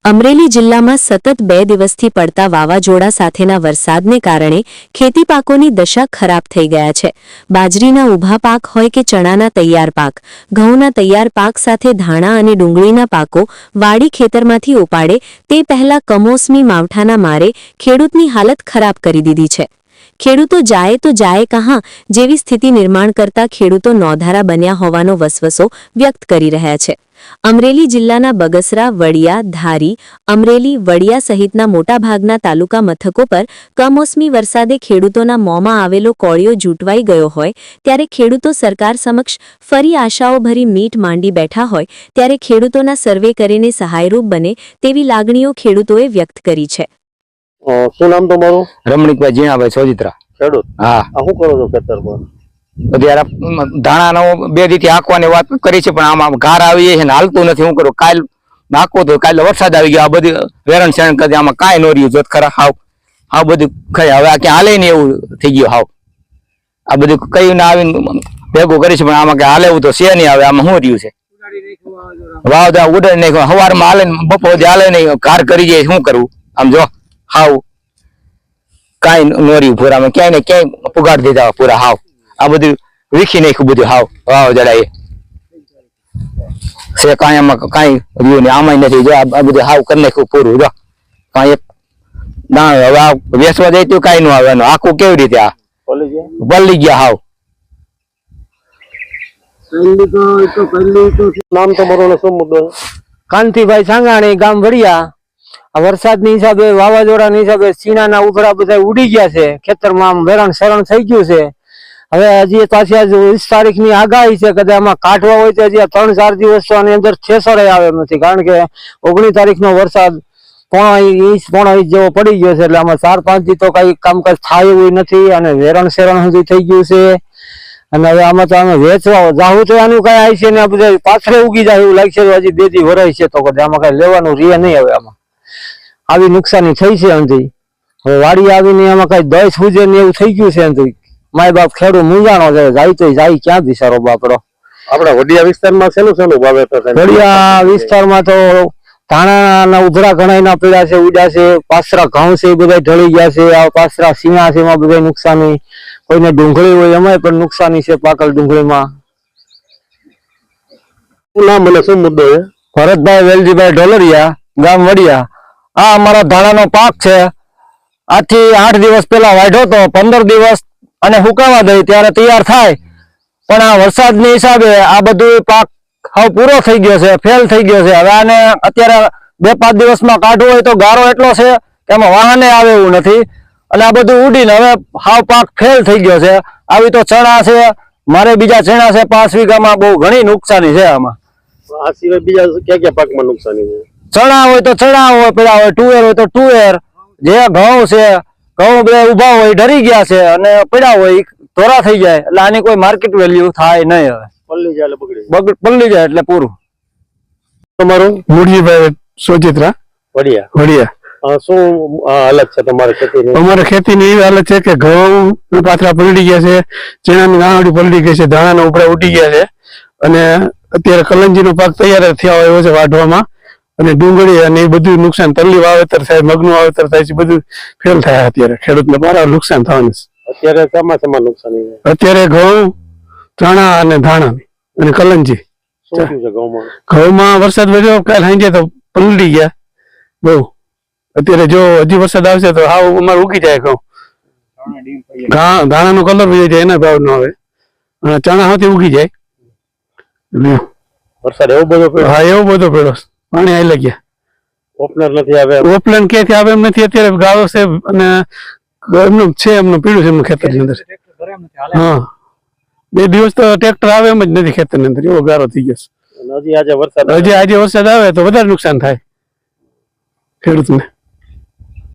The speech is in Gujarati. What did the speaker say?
અમરેલી જિલ્લામાં સતત 2 દિવસથી પડતા વાવાઝોડા સાથેના વરસાદને કારણે ખેતી પાકોની દશા ખરાબ થઈ ગયા છે। બાજરીના ઊભા પાક હોય કે ચણાના તૈયાર પાક, ઘઉંના તૈયાર પાક સાથે ધાણા અને ડુંગળીના પાકો વાડી ખેતરમાંથી ઉપાડે તે પહેલા કમોસમી માવઠાના મારે ખેડૂતની હાલત ખરાબ કરી દીધી છે। ખેડૂતો જાય તો જાય કહાં જેવી સ્થિતિ નિર્માણ કરતા ખેડૂતો નોંધારા બન્યા હોવાનો વસવસો વ્યક્ત કરી રહ્યા છે। અમરેલી જિલ્લાના બગસરા, વડિયા, ધારી, અમરેલી, વડિયા સહિતના મોટાભાગના તાલુકા મથકો પર કમોસમી વરસાદે ખેડૂતોના મોંમાં આવેલો કોળિયો જૂટવાઈ ગયો હોય ત્યારે ખેડૂતો સરકાર સમક્ષ ફરી આશાઓભરી મીટ માંડી બેઠા હોય ત્યારે ખેડૂતોના સર્વે કરીને સહાયરૂપ બને તેવી લાગણીઓ ખેડૂતોએ વ્યક્ત કરી છે। શું નામ તમારું? રમણીકભાઈ જીણાભાઈ સોજિત્રા। ખેડૂત? હા। શું કરો છો ખેતરમાં? અત્યારે ધાણાનો 2 દીથી હાંકવાની વાત કરી છે પણ આમાં ઘાર આવી છે ને હાલતું નથી। શું કરું? કાલ નાખો તો કાલે વરસાદ આવી ગયો, આ બધી વેરણ શેરણ કરી આમાં કાંઈ ન રહ્યું જોત ખરા। હાવ બધું ખાઈ હવે આ ક્યાં હાલે ને એવું થઈ ગયું। હાવ આ બધું કઈ ના આવીને ભેગું કરી છે પણ આમાં કઈ હાલે એવું તો છે નહીં। હવે આમાં શું રહ્યું છે? વાવદા ઉડાડી નાખ્યો, સવારમાં હાલે ને બપોર હાલે નહીં, ઘાર કરી જાય શું કરવું? આમ જો હાવ કાંઈ ન રહ્યું પૂરામાં, ક્યાંય ને ક્યાંય પુગાડી દીધા પૂરા। હાવ આ બધું વીખી નાખ્યું બધું હાવ વાવઝોડા છે, કાંઈ આમાં કાંઈ રહ્યું નહીં, આમાં નથી। જો આ બધું હાવ કરી નાખ્યું પૂરું। જો કાંઈ એક દાણ હવે આ વેચવા જાય તો કાંઈ ન આવે, આખું કેવી રીતે આ પલળી ગયા હાવ। નામ તમારું શું મુદ્દો? કાંતિભાઈ સાંગાણી, ગામ વડિયા। આ વરસાદની હિસાબે, વાવાઝોડાના હિસાબે ચીણાના ઉભરા બધા ઉડી ગયા છે, ખેતરમાં વેરણ શરણ થઈ ગયું છે। હવે હજી પાછી આજ 20 તારીખની આગાહી છે, કદાચ આમાં કાઢવા હોય તો હજી 3-4 દિવસ આની અંદર છેસરે આવે એમ નથી, કારણ કે 19 તારીખનો વરસાદ પોણા ઇંચ જેવો પડી ગયો છે, એટલે આમાં 4-5 દી તો કઈ કામકાજ થાય એવું નથી અને વેરણ શેરણ સુધી થઈ ગયું છે। અને હવે આમાં તો અમે વેચવા જાવું તો આનું કઈ આવી છે ને બધા પાછળ ઉગી જાય એવું લાગશે, હજી 2 દી ભરાય છે તો આમાં કઈ લેવાનું રે નહીં। હવે આમાં આવી નુકસાની થઈ છે અંધી, હવે વાડી આવીને આમાં કઈ દસ પૂજે ને એવું થઈ ગયું છે અંધી। માય બાપ ખેડૂત મૂંઝાણો છે, જાય તો જાય ક્યાં દિશારો બાપડો। આપડા વડિયા વિસ્તારમાં શેનું વાવેતર થાય? વડિયા વિસ્તારમાં તો ધાણાના ઉધરા ઘણા પીડા છે, ઉડ્યા છે, પાસરા ઘઉં છે એ બધા ઢળી ગયા છે, આ પાસરા સીણા છે એમાં બધા નુકસાની, કોઈને ડુંગળી હોય એમાં પણ નુકસાની છે પાકલ ડુંગળીમાં। શું નામ અને શું મુદ્દો છે? ભરતભાઈ વેલજીભાઈ ઢોલરિયા, ગામ વડિયા। આ અમારા ધાણાનો પાક છે, આથી 8 દિવસ પહેલા વાઢ્યો તો, 15 દિવસ અને હુકાવા દઈ ત્યારે તૈયાર થાય, પણ આ વરસાદની હિસાબે આ બધું પાક હવે પૂરો થઈ ગયો છે, ફેલ થઈ ગયો છે। હવે આને અત્યારે 2-5 દિવસમાં કાઢવું હોય તો ગારો એટલો છે કે એમાં વાહને આવે એવું નથી, અને આ બધું ઉડીને હવે હાવ પાક ફેલ થઈ ગયો છે। આવી તો ચણા છે, મારે બીજા ચણા છે 5 વીઘામાં, બહુ ઘણી નુકસાની છે આમાં। આ સિવાય બીજા ક્યાં પાકમાં નુકસાની છે? ચણા હોય તો ચણા હોય પેલા હોય, તુવેર હોય તો તુવેર, જે ઘઉં છે ઘઉં બધા ઉભા હોય ડરી ગયા છે અને પડ્યા હોય ધોરા થઈ જાય, એટલે આની કોઈ માર્કેટ વેલ્યુ થાય નહીં। હવે પલ્લી જાય એટલે પલળી જાય એટલે પૂરું। તમારું? મુરજીભાઈ સોજિત્રા, વડિયા। શું હાલત છે તમારી ખેતીની? અમારે ખેતીની એવી હાલત છે કે ઘઉં પાથરા પલળી ગયા છે, ચણાની ગાંઠડી પલળી ગઈ છે, ધાણાના ઉપરા ઉડી ગયા છે, અને અત્યારે કલંજીનો પાક તૈયાર થયા હોય એવો છે વાઢવામાં, અને ડુંગળી અને એ બધું નુકસાન, તરલી વાવેતર થાય, મગનું વાવેતર થાય છે, બધું ફેલ થાય। અત્યારે ખેડૂતને બરાબર નુકસાન થવાનું છે। અત્યારે શેમાં નુકસાની છે? અત્યારે ઘઉં, ચણા અને ધાણા અને કલંજી। શું થયું છે ઘઉંમાં? ઘઉંમાં વરસાદ વધ્યો, કાલ સાંજે તો પલળી ગયા બહુ। અત્યારે જો હજી વરસાદ આવશે તો હાવ અમારે ઉગી જાય ઘઉં, ધાણાનો કલર વહી જાય, એના ભાવ ન આવે, અને ચણા હાથે ઉગી જાય। વરસાદ એવો બધો પડ્યો? હા એવો બધો પડ્યો, પાણી આવી ગયા, ઓપનર નથી આવે, ઓપનર ક્યાંથી આવે એમ નથી। અત્યારે ગાળો છે અને એમનું છે, એમનું પીળું છે એમનું ખેતરની અંદર। હા 2 દિવસ તો ટ્રેક્ટર આવે એમ જ નથી ખેતરની અંદર, એવો ગારો થઈ ગયો છે। હજી આજે વરસાદ આવે તો વધારે નુકસાન થાય ખેડૂતને।